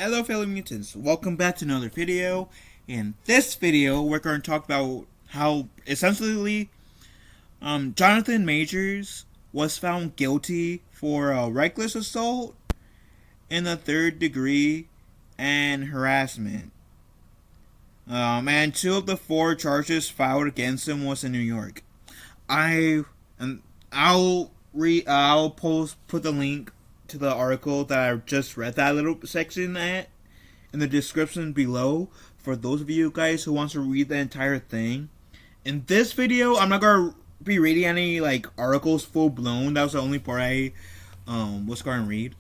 Hello fellow mutants, welcome back to another video. In this video, we're going to talk about how essentially Johnathan Majors was found guilty for reckless assault in the third degree and harassment. And two of the four charges filed against him was in New York. I'll put the link to the article that I just read that little section at in the description below for those of you guys who want to read the entire thing. In this video, I'm not gonna be reading any articles full blown. That was the only part I was going to read.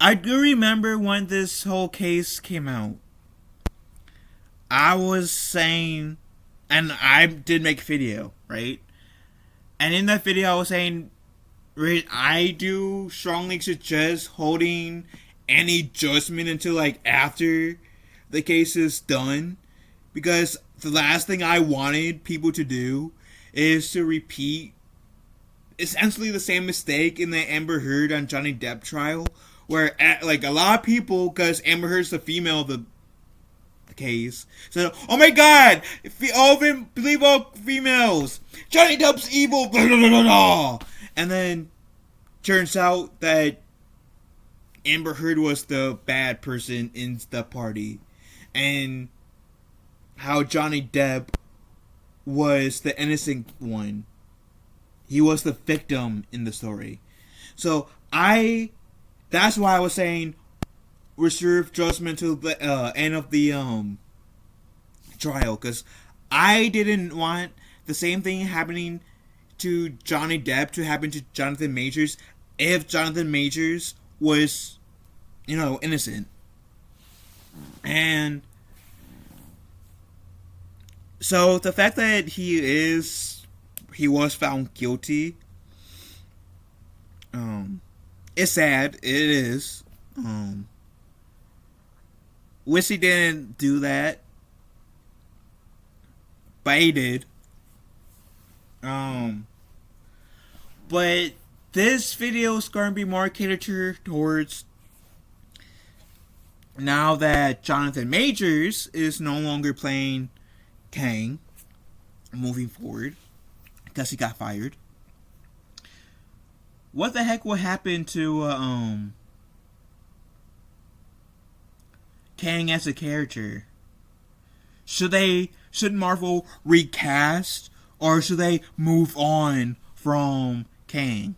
I do remember when this whole case came out. I was saying, and I did make a video, right? And in that video, I was saying, I do strongly suggest holding any judgment until after the case is done, because the last thing I wanted people to do is to repeat essentially the same mistake in the Amber Heard and Johnny Depp trial, where a lot of people, because Amber Heard's the female of the case, said, "Oh my God, all of them believe all females. Johnny Depp's evil." Blah, blah, blah, blah. And then turns out that Amber Heard was the bad person in the party, and how Johnny Depp was the innocent one. He was the victim in the story. So that's why I was saying reserve judgment till the end of the trial, because I didn't want the same thing happening to Johnny Depp to happen to Johnathan Majors if Johnathan Majors was, innocent. And so the fact that he was found guilty, it's sad. It is. Wish he didn't do that, but he did. But this video is going to be more catered towards now that Johnathan Majors is no longer playing Kang moving forward because he got fired. What the heck will happen to Kang as a character? Should Marvel recast, or should they move on from Kang?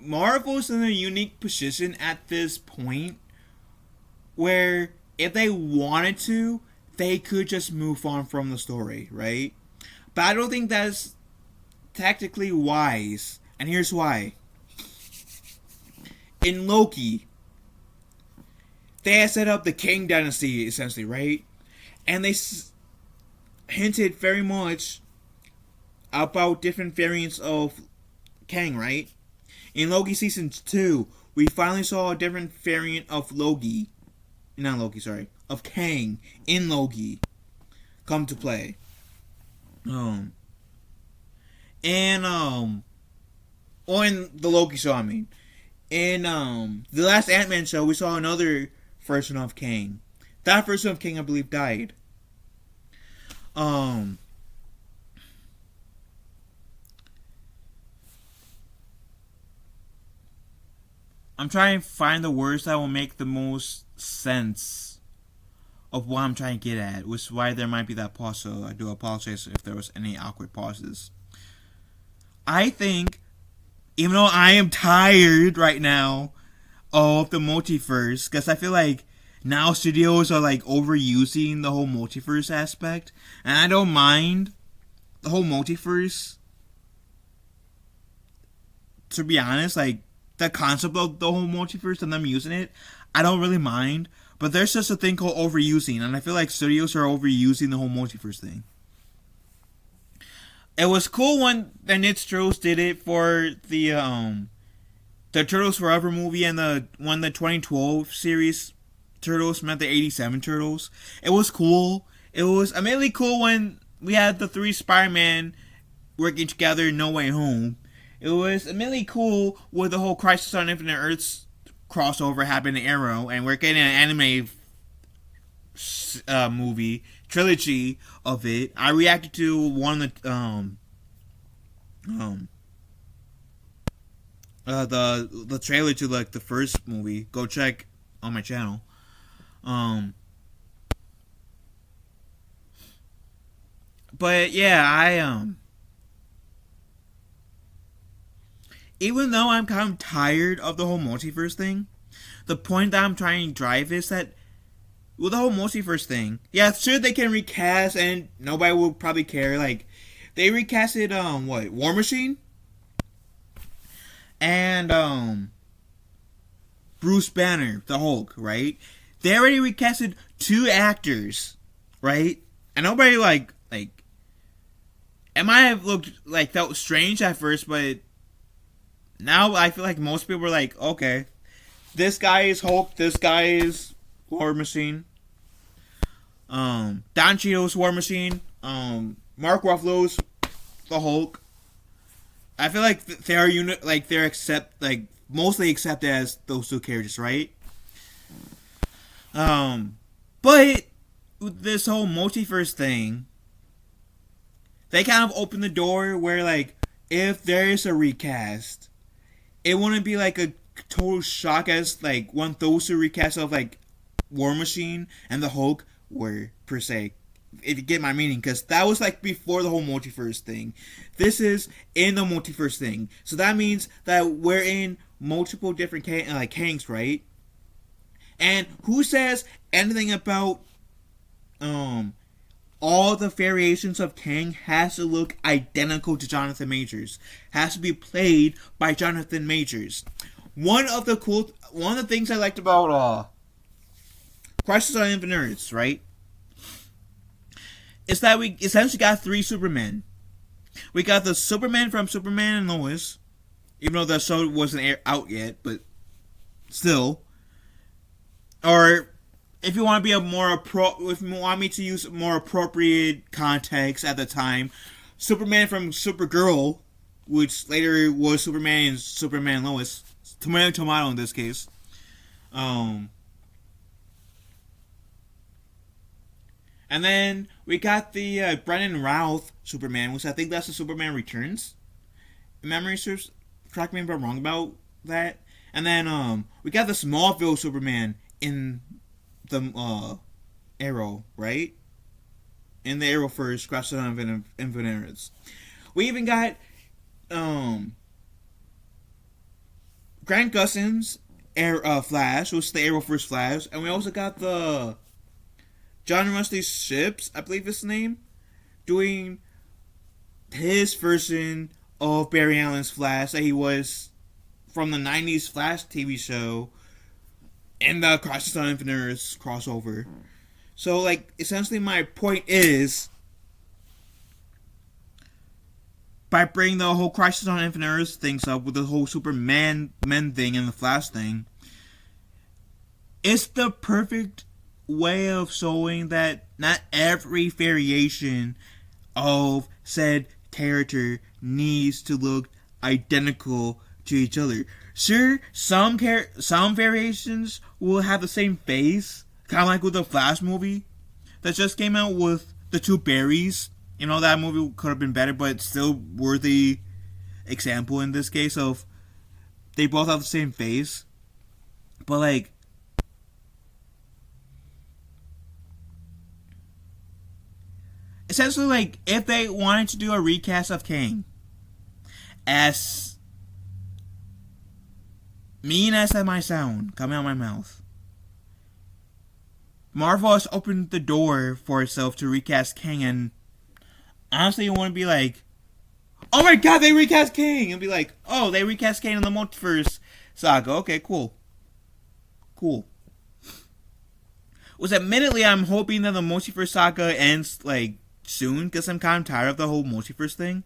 Marvel's in a unique position at this point where if they wanted to, they could just move on from the story, right? But I don't think that's tactically wise, and here's why. In Loki, they had set up the Kang dynasty, essentially, right? And they hinted very much about different variants of Kang, right? In Loki Season 2, we finally saw a different variant of of Kang in Loki come to play. Or in the Loki show, I mean. In the last Ant-Man show, we saw another version of Kang. That version of Kang, I believe, died. I'm trying to find the words that will make the most sense of what I'm trying to get at, which is why there might be that pause, so I do apologize if there was any awkward pauses. I think, even though I am tired right now of the multiverse, because I feel like now studios are overusing the whole multiverse aspect, and I don't mind the whole multiverse, to be honest. The concept of the whole multiverse and them using it, I don't really mind. But there's just a thing called overusing, and I feel like studios are overusing the whole multiverse thing. It was cool when the Ninja Turtles did it for the Turtles Forever movie, and the 2012 series Turtles met the 87 Turtles. It was cool. It was amazingly cool when we had the 3 Spider-Man working together in No Way Home. It was immediately cool with the whole Crisis on Infinite Earths crossover happening in Arrow, and we're getting an anime movie trilogy of it. I reacted to one of the trailer to like the first movie. Go check on my channel. But yeah, I even though I'm kind of tired of the whole multiverse thing, the point that I'm trying to drive is that with the whole multiverse thing, yeah, sure they can recast and nobody will probably care. Like they recasted War Machine and Bruce Banner, the Hulk, right? They already recasted 2 actors, right? And nobody like it might have looked like felt strange at first, but now I feel like most people are like, okay, this guy is Hulk, this guy is War Machine. Don Cheadle's War Machine. Mark Ruffalo's the Hulk. I feel like they're mostly accepted as those 2 characters, right? But with this whole multiverse thing, they kind of opened the door where like if there is a recast, it wouldn't be like a total shock as like when those 2 recasts of like War Machine and the Hulk were per se. If you get my meaning, because that was like before the whole multiverse thing. This is in the multiverse thing, so that means that we're in multiple different Kangs, right? And who says anything about all the variations of Kang has to look identical to Johnathan Majors, has to be played by Johnathan Majors. One of the things I liked about Crisis on Infinite Earths, right, is that we essentially got 3 Supermen. We got the Superman from Superman and Lois, even though the show wasn't out yet, but still. Or if you want to be if you want me to use more appropriate context at the time, Superman from Supergirl, which later was Superman and Superman Lois, tomato in this case. And then we got the Brennan Routh Superman, which I think that's the Superman Returns. Memory serves, correct me if I'm wrong about that. And then we got the Smallville Superman in the Arrow, right? In the Arrow first, Crisis on Infinite Earths. We even got Grant Gustin's Flash, which is the Arrow first Flash, and we also got the John Wesley Ships, I believe his name, doing his version of Barry Allen's Flash that he was from the 90s Flash TV show in the Crisis on Infinite Earths crossover. So, like, essentially my point is, by bringing the whole Crisis on Infinite Earths things up with the whole Superman men thing and the Flash thing, it's the perfect way of showing that not every variation of said character needs to look identical to each other. Sure, some variations will have the same face, kind of like with the Flash movie that just came out with the 2 Barrys. You know, that movie could have been better, but still worthy example in this case of they both have the same face. But like, essentially, like, if they wanted to do a recast of Kang, as mean as that might sound coming out of my mouth, Marvel has opened the door for itself to recast Kang, and honestly, you want to be like, oh my god, they recast Kang! And be like, oh, they recast Kang in the multiverse saga. Okay, cool. Which admittedly, I'm hoping that the multiverse saga ends, like, soon, because I'm kind of tired of the whole multiverse thing.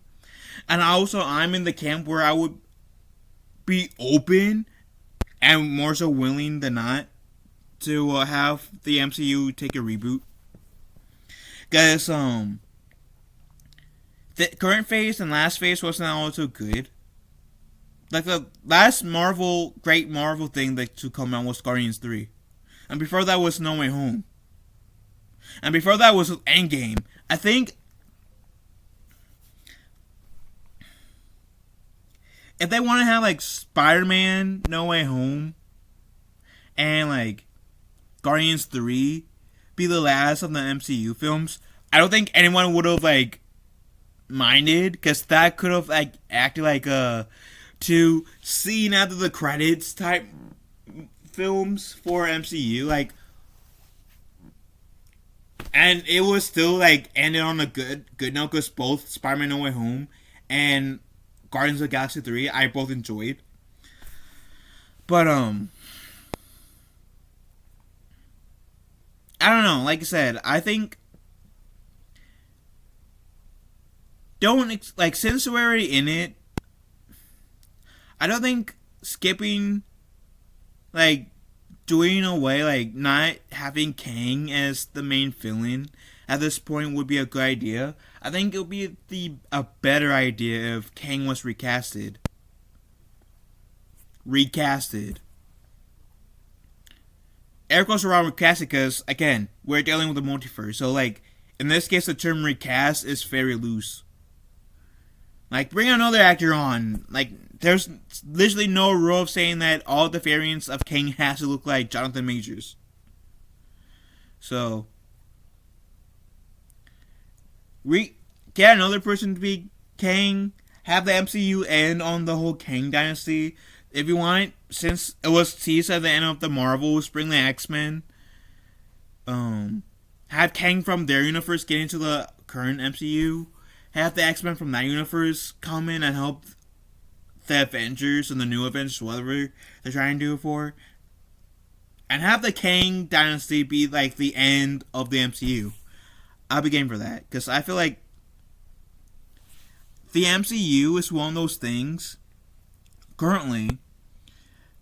And also, I'm in the camp where I would be open and more so willing than not to have the MCU take a reboot. Because, the current phase and last phase wasn't also good. Like the last great Marvel thing that to come out was Guardians 3. And before that was No Way Home. And before that was Endgame. I think if they want to have like Spider-Man No Way Home and like Guardians 3 be the last of the MCU films, I don't think anyone would have like minded, because that could have like acted like a to scene after the credits type films for MCU, like, and it was still like ended on a good note, because both Spider-Man No Way Home and Guardians of the Galaxy 3 I both enjoyed. But I don't know, like I said, I think since we're already in it, I don't think skipping, like, doing away, like, not having Kang as the main villain at this point would be a good idea. I think it would be a better idea if Kang was recasted. Air quotes around recasted because, again, we're dealing with the multiverse. So, like, in this case, the term recast is very loose. Like, bring another actor on. Like, there's literally no rule of saying that all the variants of Kang has to look like Johnathan Majors. So, get another person to be Kang. Have the MCU end on the whole Kang dynasty. If you want, since it was teased at the end of the Marvels, bring the X-Men. Have Kang from their universe get into the current MCU. Have the X-Men from that universe come in and help the Avengers and the new Avengers, whatever they're trying to do it for. And have the Kang dynasty be like the end of the MCU. I'll be game for that. Because I feel like the MCU is one of those things currently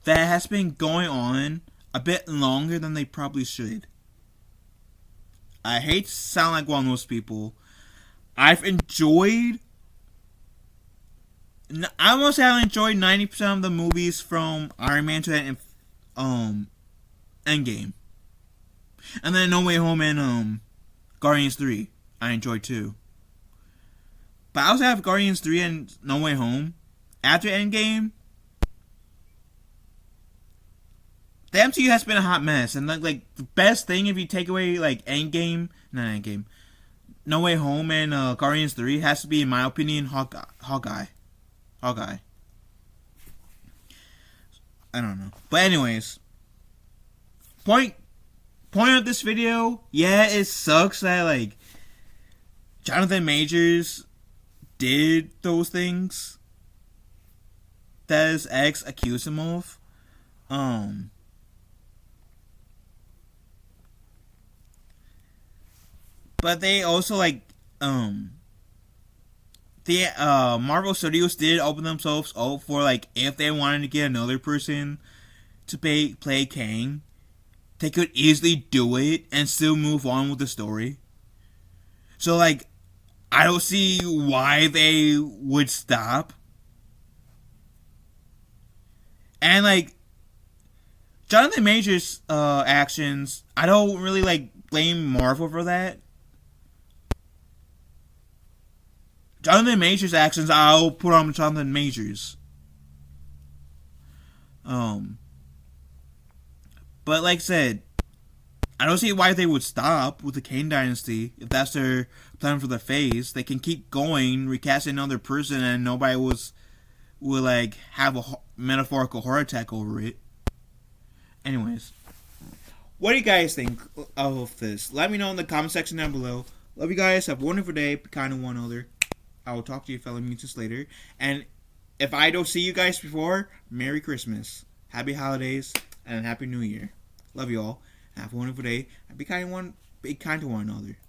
that has been going on a bit longer than they probably should. I hate to sound like one of those people. I've enjoyed, I almost have enjoyed 90% of the movies from Iron Man to Endgame. And then No Way Home and Guardians 3 I enjoyed too. But I also have Guardians 3 and No Way Home. After Endgame, the MCU has been a hot mess, and like the best thing if you take away like No Way Home and Guardians 3 has to be, in my opinion, Hawkeye. I don't know, but anyways, point of this video, yeah, it sucks that like Johnathan Majors did those things that his ex accused him of. But they also like the Marvel Studios did open themselves up for like if they wanted to get another person to play Kang, they could easily do it and still move on with the story. So like I don't see why they would stop. And like Johnathan Majors' actions, I don't really like blame Marvel for that. Johnathan Majors' actions, I'll put on Johnathan Majors. But like I said, I don't see why they would stop with the Kang Dynasty if that's their plan for the phase. They can keep going, recasting another person, and nobody will like have a metaphorical heart attack over it. Anyways, what do you guys think of this? Let me know in the comment section down below. Love you guys. Have a wonderful day. Be kind to one another. I will talk to you fellow mutants later. And if I don't see you guys before, Merry Christmas, Happy Holidays, and Happy New Year. Love you all. Have a wonderful day. And be kind to one another.